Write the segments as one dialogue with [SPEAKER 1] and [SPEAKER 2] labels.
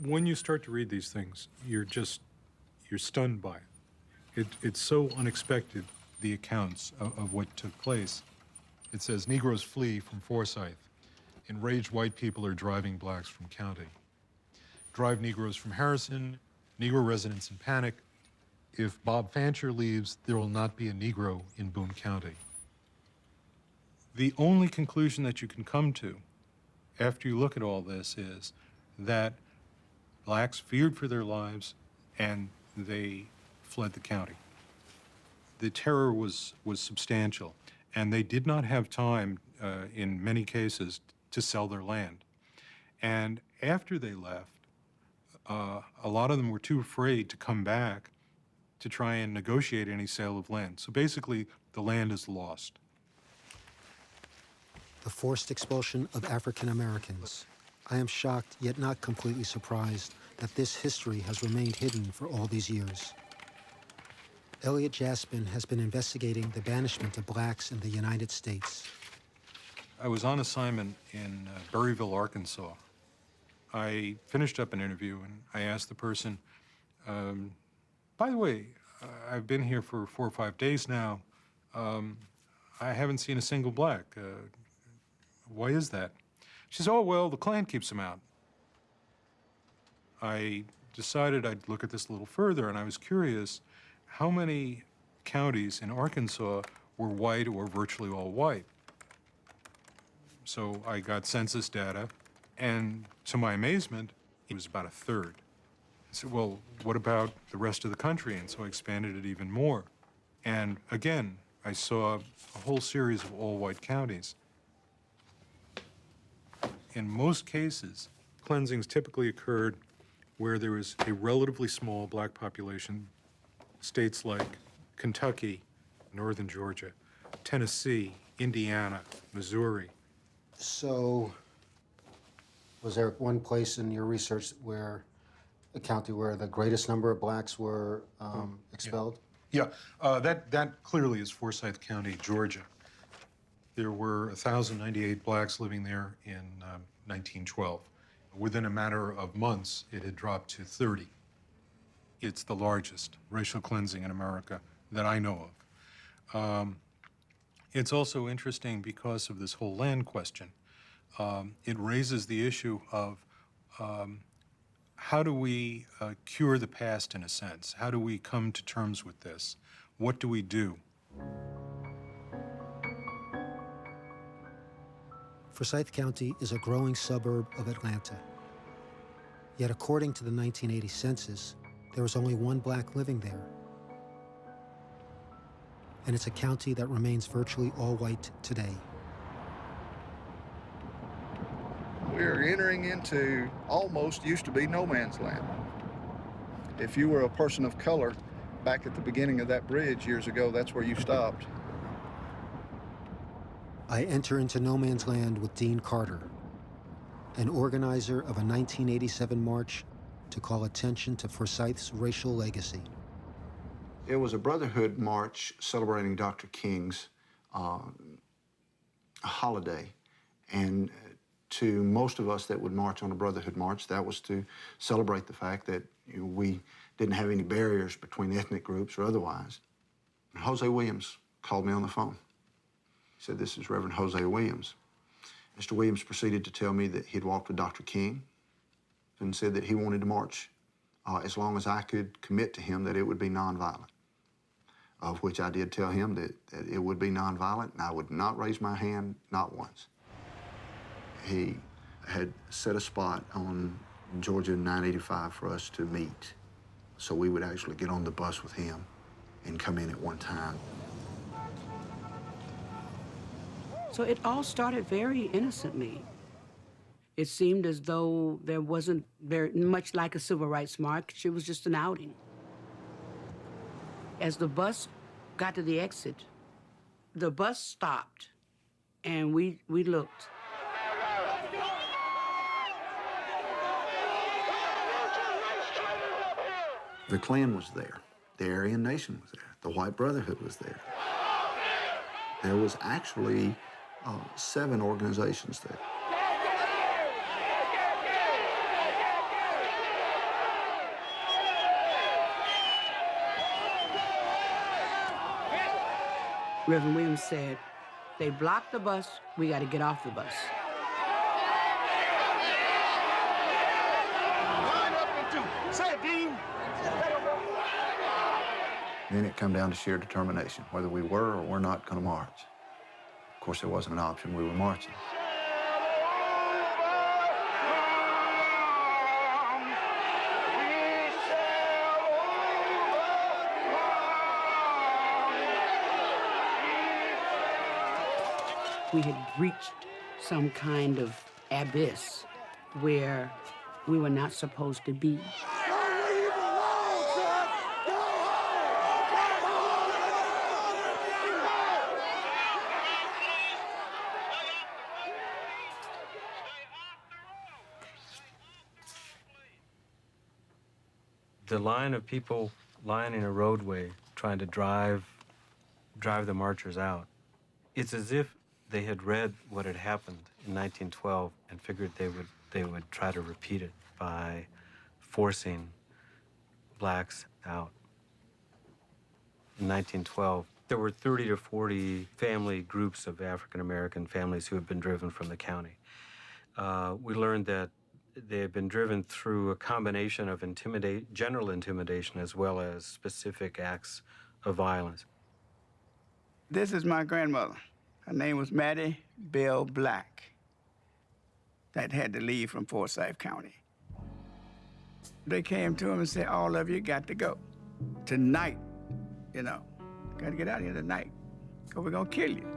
[SPEAKER 1] When you start to read these things, you're stunned by it. It's so unexpected, the accounts of what took place. It says, Negroes flee from Forsyth. Enraged white people are driving blacks from county. Drive Negroes from Harrison. Negro residents in panic. If Bob Fancher leaves, there will not be a Negro in Boone County. The only conclusion that you can come to after you look at all this is that blacks feared for their lives and they fled the county. The terror was substantial, and they did not have time, in many cases, to sell their land. And after they left, a lot of them were too afraid to come back to try and negotiate any sale of land. So basically, the land is lost.
[SPEAKER 2] The forced expulsion of African Americans. I am shocked, yet not completely surprised, that this history has remained hidden for all these years. Elliot Jaspin has been investigating the banishment of blacks in the United States.
[SPEAKER 1] I was on assignment in Berryville, Arkansas. I finished up an interview, and I asked the person, by the way, I've been here for 4 or 5 days now. I haven't seen a single black. Why is that? She says, oh, well, the Klan keeps them out. I decided I'd look at this a little further, and I was curious how many counties in Arkansas were white or virtually all white. So I got census data, and to my amazement, it was about a third. I said, well, what about the rest of the country? And so I expanded it even more. And again, I saw a whole series of all-white counties. In most cases, cleansings typically occurred where there was a relatively small black population. States like Kentucky, northern Georgia, Tennessee, Indiana, Missouri.
[SPEAKER 2] So, was there one place in your research where, a county where the greatest number of blacks were expelled?
[SPEAKER 1] Yeah, that clearly is Forsyth County, Georgia. There were 1,098 blacks living there in 1912. Within a matter of months, it had dropped to 30. It's the largest racial cleansing in America that I know of. It's also interesting because of this whole land question. It raises the issue of how do we cure the past in a sense? How do we come to terms with this? What do we do?
[SPEAKER 2] Forsyth County is a growing suburb of Atlanta. Yet according to the 1980 census, there was only one black living there. And it's a county that remains virtually all white today.
[SPEAKER 3] We're entering into almost used to be no man's land. If you were a person of color back at the beginning of that bridge years ago, that's where you stopped.
[SPEAKER 2] I enter into no man's land with Dean Carter, an organizer of a 1987 march to call attention to Forsyth's racial legacy.
[SPEAKER 4] It was a Brotherhood march celebrating Dr. King's holiday. And to most of us that would march on a Brotherhood march, that was to celebrate the fact that we didn't have any barriers between ethnic groups or otherwise. And Jose Williams called me on the phone. He said, this is Reverend Jose Williams. Mr. Williams proceeded to tell me that he'd walked with Dr. King and said that he wanted to march as long as I could commit to him that it would be nonviolent, of which I did tell him that it would be nonviolent and I would not raise my hand, not once. He had set a spot on Georgia 985 for us to meet, so we would actually get on the bus with him and come in at one time.
[SPEAKER 5] So it all started very innocently. It seemed as though there wasn't very much like a civil rights march. It was just an outing. As the bus got to the exit, the bus stopped, and we looked.
[SPEAKER 4] The Klan was there. The Aryan Nation was there. The White Brotherhood was there. There was actually 7 organizations there.
[SPEAKER 5] Reverend Williams said, they blocked the bus, we got to get off the bus.
[SPEAKER 6] Line up and two. Say it, Dean.
[SPEAKER 4] Then it come down to sheer determination, whether we were or were not going to march. Of course, there wasn't an option. We were marching.
[SPEAKER 5] We had reached some kind of abyss where we were not supposed to be.
[SPEAKER 7] The line of people lining a roadway trying to drive the marchers out, it's as if they had read what had happened in 1912 and figured they would try to repeat it by forcing blacks out. In 1912, there were 30 to 40 family groups of African-American families who had been driven from the county. We learned that they had been driven through a combination of general intimidation as well as specific acts of violence.
[SPEAKER 8] This is my grandmother. Her name was Mattie Bell Black, that had to leave from Forsyth County. They came to him and said, all of you got to go. Tonight, you know, got to get out of here tonight, because we're going to kill you.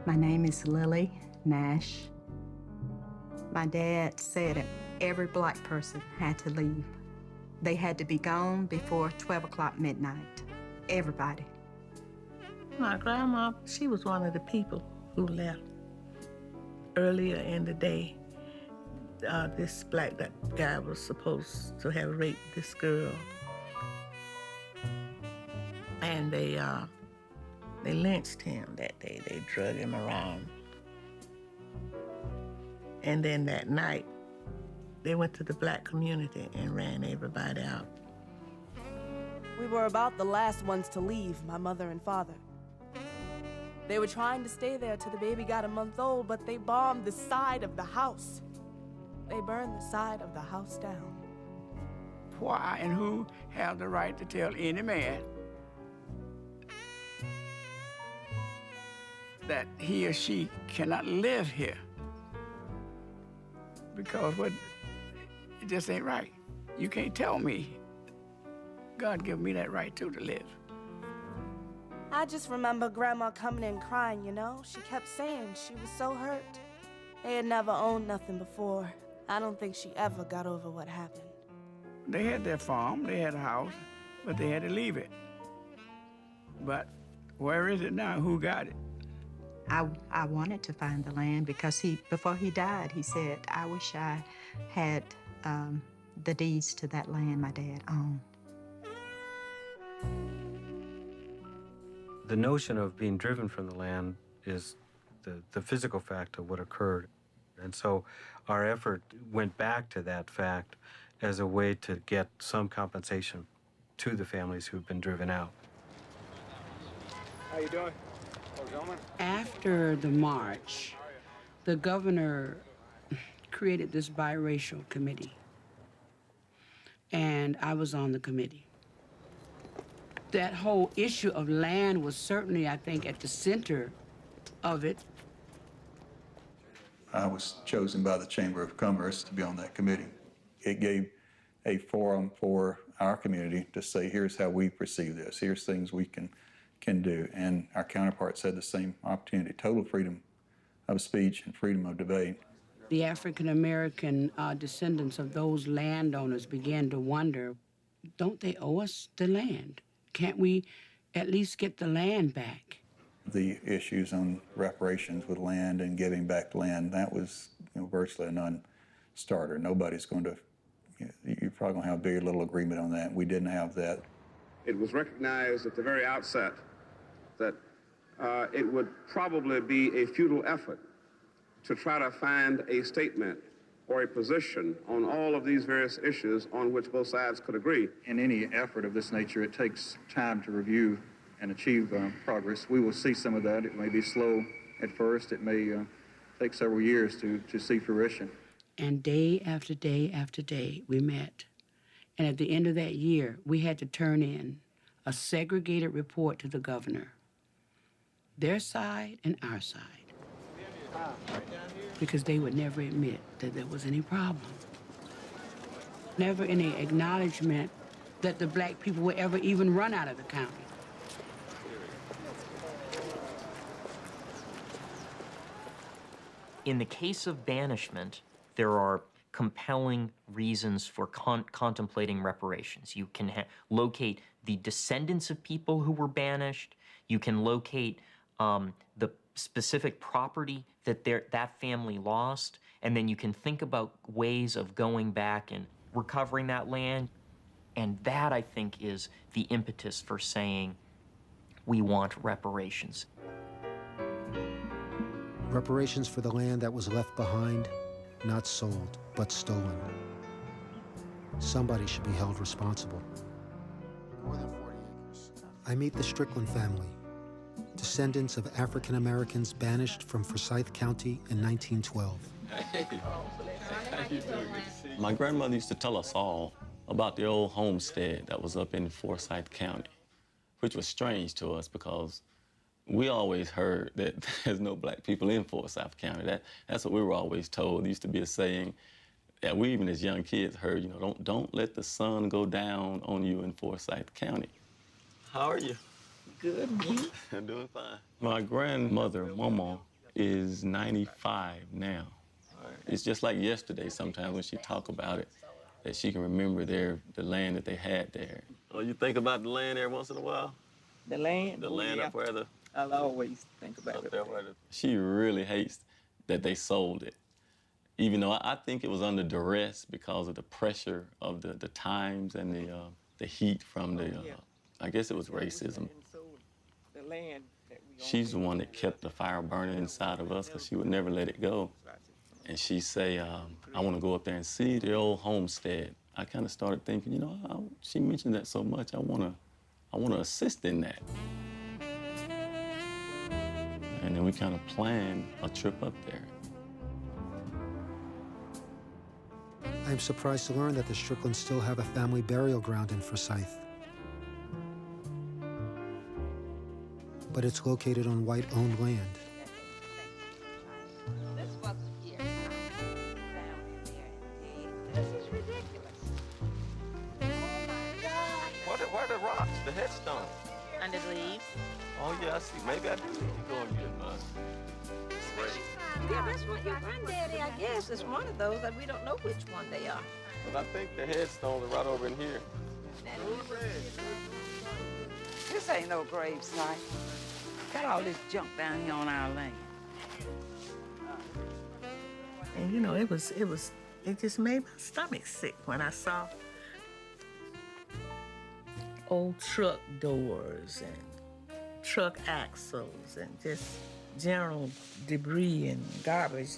[SPEAKER 9] My name is Lily Nash. My dad said that every black person had to leave. They had to be gone before 12 o'clock midnight. Everybody.
[SPEAKER 10] My grandma, she was one of the people who left earlier in the day. This black guy was supposed to have raped this girl. And they lynched him that day. They drug him around. And then that night, they went to the black community and ran everybody out.
[SPEAKER 11] We were about the last ones to leave, my mother and father. They were trying to stay there till the baby got a month old, but they bombed the side of the house. They burned the side of the house down.
[SPEAKER 8] Why and who have the right to tell any man that he or she cannot live here? Because it just ain't right. You can't tell me. God gave me that right, too, to live.
[SPEAKER 11] I just remember Grandma coming in crying, you know? She kept saying she was so hurt. They had never owned nothing before. I don't think she ever got over what happened.
[SPEAKER 8] They had their farm, they had a house, but they had to leave it. But where is it now? Who got it?
[SPEAKER 9] I wanted to find the land because before he died, he said, I wish I had the deeds to that land my dad owned.
[SPEAKER 7] The notion of being driven from the land is the physical fact of what occurred. And so our effort went back to that fact as a way to get some compensation to the families who've been driven out.
[SPEAKER 8] How you doing?
[SPEAKER 5] After the march, the governor created this biracial committee, and I was on the committee. That whole issue of land was certainly, I think, at the center of it.
[SPEAKER 12] I was chosen by the Chamber of Commerce to be on that committee. It gave a forum for our community to say, here's how we perceive this, here's things we can do. And our counterparts had the same opportunity, total freedom of speech and freedom of debate.
[SPEAKER 5] The African-American descendants of those landowners began to wonder, don't they owe us the land? Can't we at least get the land back?
[SPEAKER 12] The issues on reparations with land and giving back land, that was virtually a non-starter. Nobody's going to, you're probably going to have a big little agreement on that. We didn't have that.
[SPEAKER 13] It was recognized at the very outset that it would probably be a futile effort to try to find a statement or a position on all of these various issues on which both sides could agree.
[SPEAKER 12] In any effort of this nature, it takes time to review and achieve progress. We will see some of that. It may be slow at first. It may take several years to see fruition.
[SPEAKER 5] And day after day after day, we met. And at the end of that year, we had to turn in a segregated report to the governor, their side and our side, because they would never admit that there was any problem. Never any acknowledgement that the black people would ever even run out of the county.
[SPEAKER 14] In the case of banishment, there are compelling reasons for contemplating reparations. You can locate the descendants of people who were banished. You can locate the specific property that that family lost, and then you can think about ways of going back and recovering that land. And that, I think, is the impetus for saying we want reparations.
[SPEAKER 2] Reparations for the land that was left behind, not sold, but stolen. Somebody should be held responsible.
[SPEAKER 15] More than 40 acres.
[SPEAKER 2] I meet the Strickland family, descendants of African Americans banished from Forsyth County in 1912.
[SPEAKER 16] Hey, how you doing? My grandmother used to tell us all about the old homestead that was up in Forsyth County, which was strange to us because we always heard that there's no black people in Forsyth County. That's what we were always told. There used to be a saying that we even as young kids heard, you know, don't let the sun go down on you in Forsyth County. How are you?
[SPEAKER 10] Good, you?
[SPEAKER 16] I'm doing fine. My grandmother, Mama, is 95 now. It's just like yesterday sometimes when she talk about it, that she can remember the land that they had there. Oh, you think about the land every once in a while?
[SPEAKER 10] The land?
[SPEAKER 16] The land
[SPEAKER 10] yeah.
[SPEAKER 16] up where the...
[SPEAKER 10] I'll always think about it.
[SPEAKER 16] She really hates that they sold it. Even though I think it was under duress because of the pressure of the times and the heat from the, I guess it was racism.
[SPEAKER 10] The land that we
[SPEAKER 16] She's the one that kept the fire burning inside of us because she would never let it go. And she'd say, I want to go up there and see the old homestead. I kind of started thinking, you know, she mentioned that so much, I want to assist in that. And then we kind of planned a trip up there.
[SPEAKER 2] I'm surprised to learn that the Stricklands still have a family burial ground in Forsyth. But it's located on white-owned land.
[SPEAKER 17] This wasn't here. This is ridiculous. Oh my God.
[SPEAKER 16] Where are the rocks, the headstones?
[SPEAKER 17] Under the leaves.
[SPEAKER 16] Oh yeah, I see. Maybe I do need to go and get mine.
[SPEAKER 17] Yeah, that's what your granddaddy, I guess, is one of those that we don't know which one they are.
[SPEAKER 16] But I think the headstones are right over in here.
[SPEAKER 17] This ain't no grave site. Got all this junk down here on our land.
[SPEAKER 10] And you know, it just made my stomach sick when I saw old truck doors and truck axles and just general debris and garbage.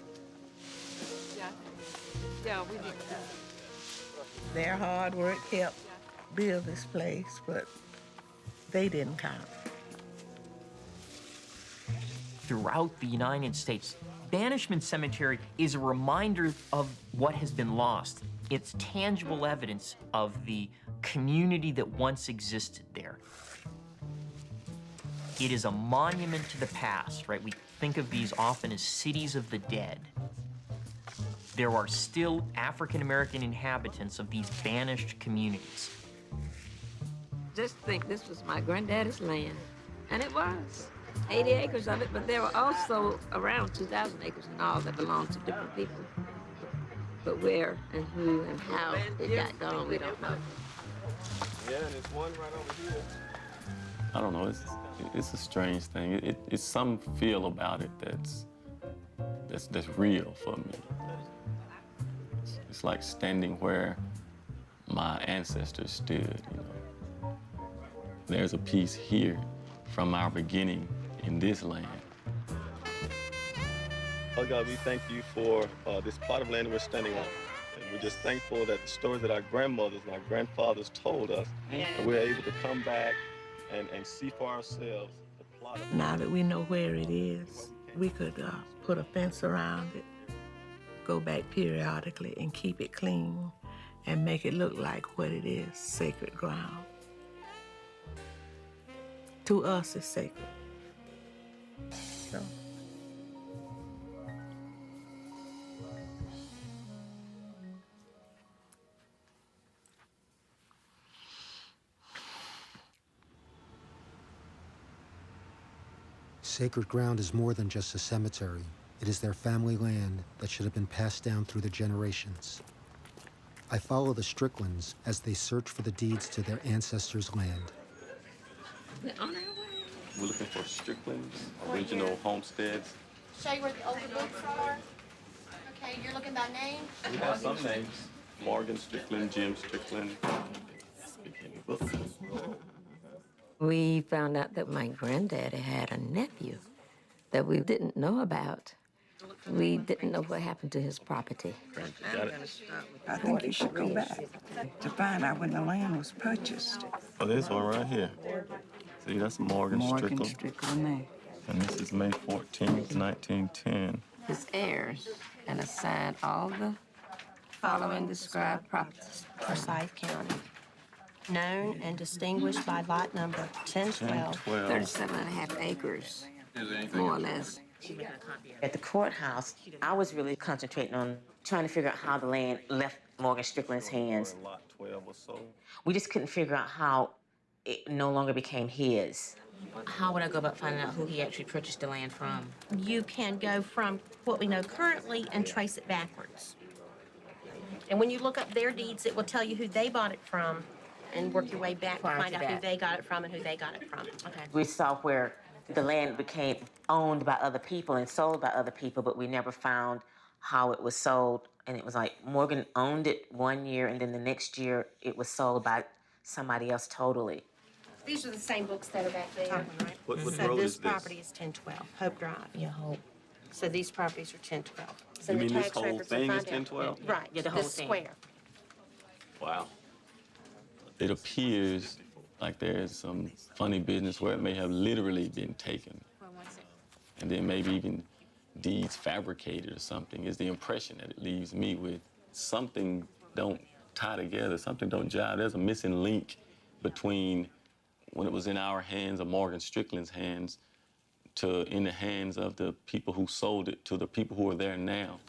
[SPEAKER 17] Yeah, we did.
[SPEAKER 10] Their hard work helped build this place, but they didn't count.
[SPEAKER 14] Throughout the United States, Banishment Cemetery is a reminder of what has been lost. It's tangible evidence of the community that once existed there. It is a monument to the past, right? We think of these often as cities of the dead. There are still African-American inhabitants of these banished communities.
[SPEAKER 17] Just think this was my granddaddy's land, and it was. 80 acres of it, but there were also around 2,000 acres in all that belonged to different people. But where and who and how it got gone, we don't know.
[SPEAKER 16] Yeah, there's one right over here. I don't know, it's a strange thing. It's some feel about it that's real for me. It's like standing where my ancestors stood, you know. There's a piece here from our beginning in this land. Oh God, we thank you for this plot of land we're standing on. And we're just thankful that the stories that our grandmothers and our grandfathers told us, and we're able to come back and see for ourselves the plot of land.
[SPEAKER 10] Now that we know where it is, we could put a fence around it, go back periodically and keep it clean and make it look like what it is, sacred ground. To us, it's sacred. So.
[SPEAKER 2] Sacred ground is more than just a cemetery. It is their family land that should have been passed down through the generations. I follow the Stricklands as they search for the deeds to their ancestors' land.
[SPEAKER 16] We're looking for Strickland's original homesteads.
[SPEAKER 18] Show you where the older books are. Okay, you're looking by name?
[SPEAKER 16] We have some names. Morgan Strickland, Jim Strickland.
[SPEAKER 17] We found out that my granddaddy had a nephew that we didn't know about. We didn't know what happened to his property.
[SPEAKER 8] I think you should go back to find out when the land was purchased.
[SPEAKER 16] Oh, there's one right here. See, that's Morgan Strickland.
[SPEAKER 8] Strickland there.
[SPEAKER 16] And this is May 14th, 1910.
[SPEAKER 17] His heirs and assigned all the following described properties.
[SPEAKER 19] Forsyth County. Known and distinguished by lot number 1012.
[SPEAKER 17] 37.5 acres, more or less.
[SPEAKER 20] At the courthouse, I was really concentrating on trying to figure out how the land left Morgan Strickland's hands.
[SPEAKER 16] Lot 12 or so.
[SPEAKER 20] We just couldn't figure out how it no longer became his. How would I go about finding out who he actually purchased the land from?
[SPEAKER 19] You can go from what we know currently and trace it backwards. And when you look up their deeds, it will tell you who they bought it from and work your way back to find out who they got it from and who they got it from. Okay.
[SPEAKER 20] We saw where the land became owned by other people and sold by other people, but we never found how it was sold. And it was like Morgan owned it one year, and then the next year it was sold by somebody else totally.
[SPEAKER 19] These are the same books that are back there. Right?
[SPEAKER 16] What
[SPEAKER 19] So
[SPEAKER 16] road
[SPEAKER 19] this
[SPEAKER 16] is this?
[SPEAKER 19] property is 1012, Hope Drive.
[SPEAKER 20] Yeah, Hope.
[SPEAKER 19] So these properties are 1012. So
[SPEAKER 16] You
[SPEAKER 19] the
[SPEAKER 16] mean this
[SPEAKER 19] tax
[SPEAKER 16] whole
[SPEAKER 19] records will
[SPEAKER 16] thing is
[SPEAKER 19] find out.
[SPEAKER 16] 1012?
[SPEAKER 19] Right,
[SPEAKER 20] Yeah, the whole
[SPEAKER 19] this
[SPEAKER 20] thing.
[SPEAKER 19] square.
[SPEAKER 16] Wow. It appears like there's some funny business where it may have literally been taken. And then maybe even deeds fabricated or something is the impression that it leaves me with. Something don't tie together, something don't jive. There's a missing link between when it was in our hands or Morgan Strickland's hands to in the hands of the people who sold it to the people who are there now.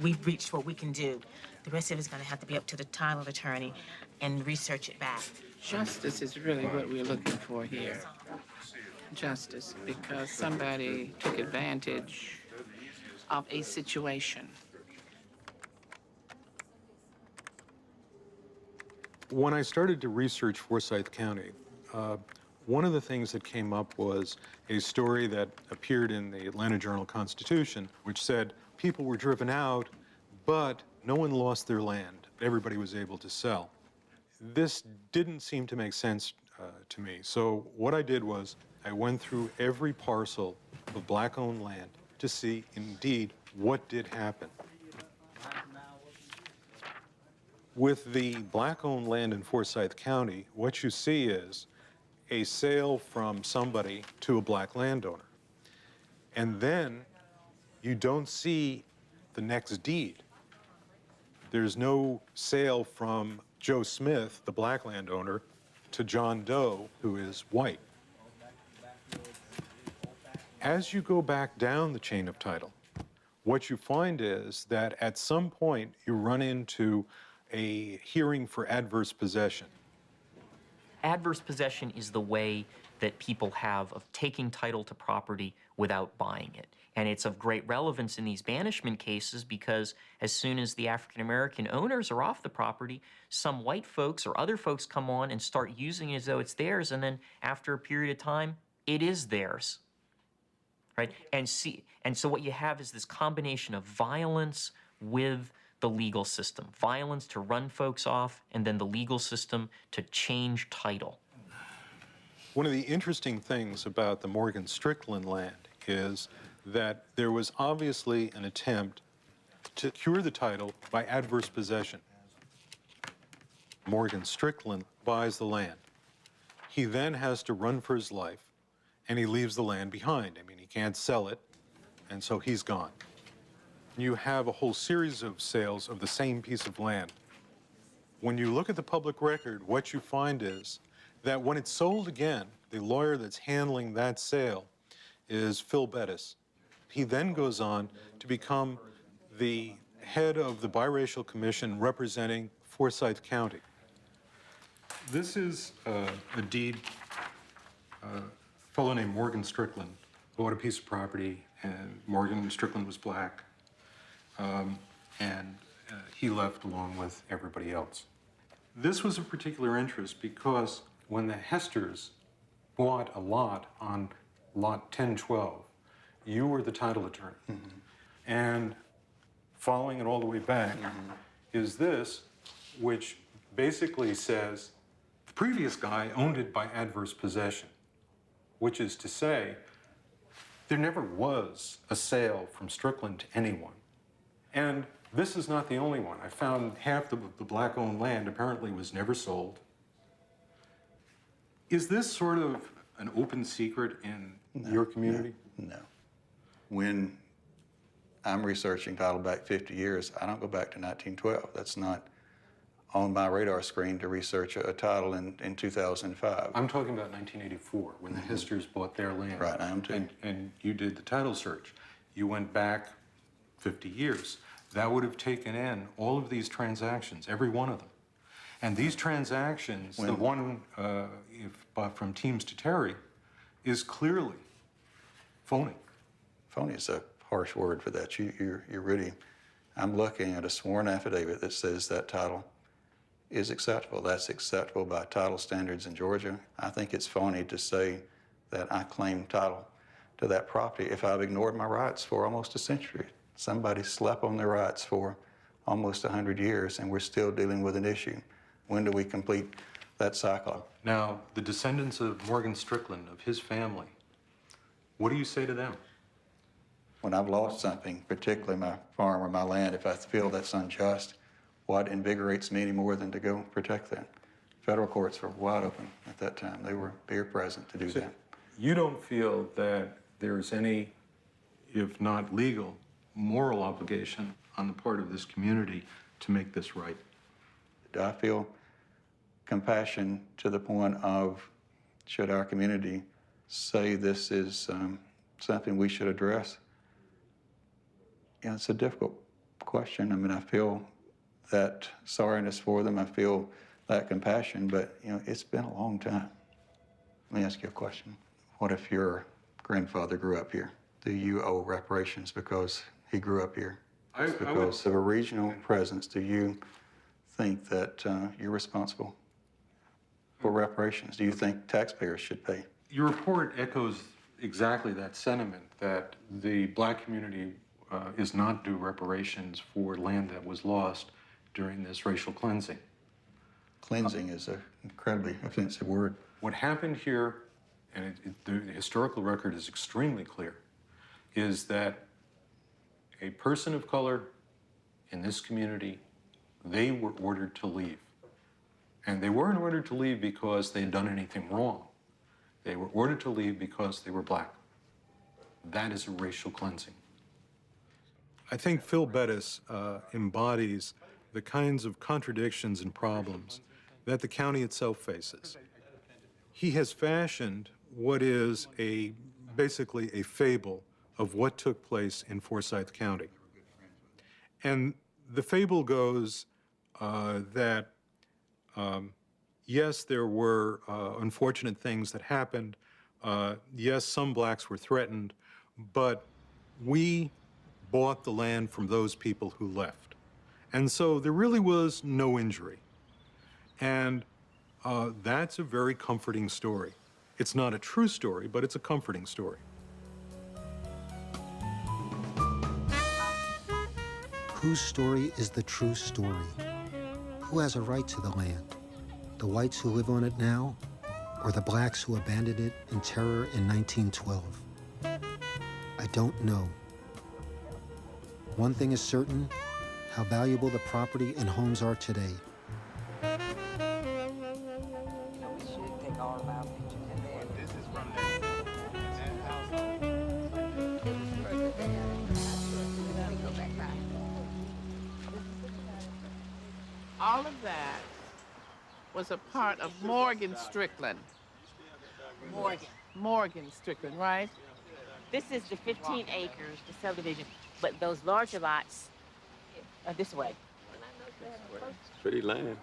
[SPEAKER 20] We've reached what we can do. The rest of it's going to have to be up to the title attorney and research it back.
[SPEAKER 21] Justice is really what we're looking for here. Justice, because somebody took advantage of a situation.
[SPEAKER 1] When I started to research Forsyth County, one of the things that came up was a story that appeared in the Atlanta Journal-Constitution, which said people were driven out, but no one lost their land. Everybody was able to sell. This didn't seem to make sense to me. So what I did was I went through every parcel of black-owned land to see, indeed, what did happen. With the black-owned land in Forsyth County, what you see is a sale from somebody to a black landowner. And then you don't see the next deed. There's no sale from Joe Smith, the black landowner, to John Doe, who is white. As you go back down the chain of title, what you find is that at some point you run into a hearing for adverse possession.
[SPEAKER 14] Adverse possession is the way that people have of taking title to property without buying it. And it's of great relevance in these banishment cases because as soon as the African American owners are off the property, some white folks or other folks come on and start using it as though it's theirs, and then after a period of time, it is theirs. Right? And so what you have is this combination of violence with the legal system. Violence to run folks off, and then the legal system to change title.
[SPEAKER 1] One of the interesting things about the Morgan Strickland land is that there was obviously an attempt to cure the title by adverse possession. Morgan Strickland buys the land. He then has to run for his life, and he leaves the land behind. I mean, he can't sell it, and so he's gone. You have a whole series of sales of the same piece of land. When you look at the public record, what you find is that when it's sold again, the lawyer that's handling that sale is Phil Bettis. He then goes on to become the head of the biracial commission representing Forsyth County. This is a deed. A fellow named Morgan Strickland bought a piece of property, and Morgan Strickland was black, and he left along with everybody else. This was of particular interest because when the Hesters bought a lot on lot 1012, you were the title attorney. And following it all the way back is this, which basically says the previous guy owned it by adverse possession, which is to say there never was a sale from Strickland to anyone. And this is not the only one. I found half the black-owned land apparently was never sold. Is this sort of an open secret in your community?
[SPEAKER 12] No. When I'm researching title back 50 years, I don't go back to 1912. That's not on my radar screen to research a title in 2005.
[SPEAKER 1] I'm talking about 1984, when the Hesters bought their land.
[SPEAKER 12] Right, I am too.
[SPEAKER 1] And you did the title search. You went back 50 years. That would have taken in all of these transactions, every one of them. And these transactions, the one from Teams to Terry, is clearly phony.
[SPEAKER 12] Phony is a harsh word for that. You're really, I'm looking at a sworn affidavit that says that title is acceptable. That's acceptable by title standards in Georgia. I think it's phony to say that I claim title to that property if I've ignored my rights for almost a century. Somebody slept on their rights for almost 100 years, and we're still dealing with an issue. When do we complete that cycle?
[SPEAKER 1] Now, the descendants of Morgan Strickland, of his family, what do you say to them?
[SPEAKER 12] When I've lost something, particularly my farm or my land, if I feel that's unjust, what invigorates me any more than to go protect that? Federal courts were wide open at that time. They were present to do that.
[SPEAKER 1] You don't feel that there's any, if not legal, moral obligation on the part of this community to make this right?
[SPEAKER 12] I feel compassion to the point of, should our community say this is something we should address? Yeah, it's a difficult question. I mean, I feel that sorriness for them. I feel that compassion, but it's been a long time. Let me ask you a question. What if your grandfather grew up here? Do you owe reparations because he grew up here? Because of a regional presence, do you think that you're responsible for reparations? Do you think taxpayers should pay?
[SPEAKER 1] Your report echoes exactly that sentiment, that the black community is not due reparations for land that was lost during this racial cleansing.
[SPEAKER 12] Cleansing is an incredibly offensive word.
[SPEAKER 1] What happened here, and the historical record is extremely clear, is that a person of color in this community, they were ordered to leave. And they weren't ordered to leave because they had done anything wrong. They were ordered to leave because they were black. That is a racial cleansing. I think Phil Bettis embodies the kinds of contradictions and problems that the county itself faces. He has fashioned what is basically a fable of what took place in Forsyth County. And the fable goes that, yes, there were unfortunate things that happened. Yes, some blacks were threatened, but we bought the land from those people who left. And so there really was no injury. And that's a very comforting story. It's not a true story, but it's a comforting story.
[SPEAKER 2] Whose story is the true story? Who has a right to the land? The whites who live on it now, or the blacks who abandoned it in terror in 1912? I don't know. One thing is certain, how valuable the property and homes are today.
[SPEAKER 21] All of that was a part of Morgan Strickland. Morgan Strickland, right?
[SPEAKER 20] This is the 15 acres, the subdivision, but those larger lots are this way.
[SPEAKER 16] Pretty land.